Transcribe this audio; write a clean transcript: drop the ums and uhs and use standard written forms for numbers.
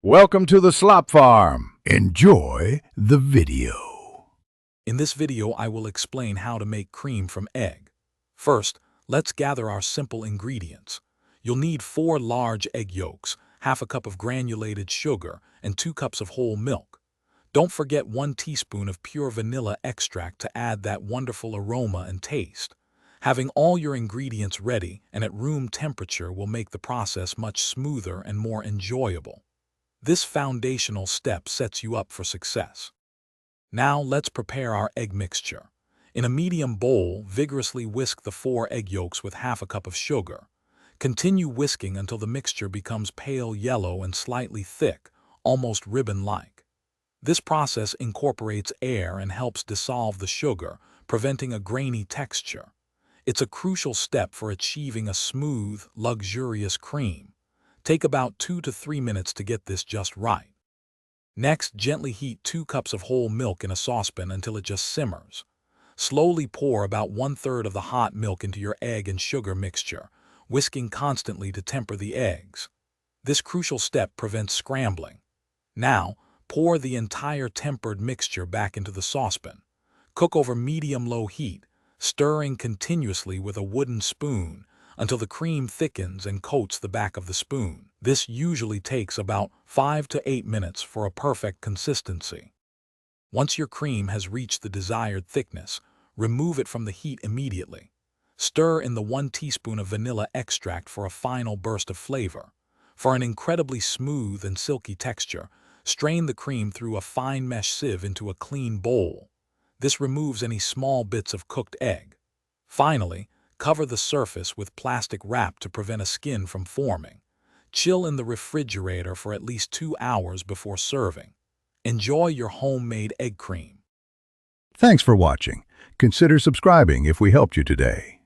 Welcome to the Slop Farm. Enjoy the video. In this video, I will explain how to make cream from egg. First, let's gather our simple ingredients. You'll need 4 large egg yolks, half a cup of granulated sugar, and 2 cups of whole milk. Don't forget 1 teaspoon of pure vanilla extract to add that wonderful aroma and taste. Having all your ingredients ready and at room temperature will make the process much smoother and more enjoyable. This foundational step sets you up for success. Now let's prepare our egg mixture. In a medium bowl, vigorously whisk the 4 egg yolks with half a cup of sugar. Continue whisking until the mixture becomes pale yellow and slightly thick, almost ribbon-like. This process incorporates air and helps dissolve the sugar, preventing a grainy texture. It's a crucial step for achieving a smooth, luxurious cream. Take about 2 to 3 minutes to get this just right. Next, gently heat 2 cups of whole milk in a saucepan until it just simmers. Slowly pour about 1/3 of the hot milk into your egg and sugar mixture, whisking constantly to temper the eggs. This crucial step prevents scrambling. Now, pour the entire tempered mixture back into the saucepan. Cook over medium-low heat, stirring continuously with a wooden spoon until the cream thickens and coats the back of the spoon. This usually takes about 5 to 8 minutes for a perfect consistency. Once your cream has reached the desired thickness, remove it from the heat immediately. Stir in the 1 teaspoon of vanilla extract for a final burst of flavor. For an incredibly smooth and silky texture, strain the cream through a fine mesh sieve into a clean bowl. This removes any small bits of cooked egg. Finally, cover the surface with plastic wrap to prevent a skin from forming. Chill in the refrigerator for at least 2 hours before serving. Enjoy your homemade egg cream. Thanks for watching. Consider subscribing if we helped you today.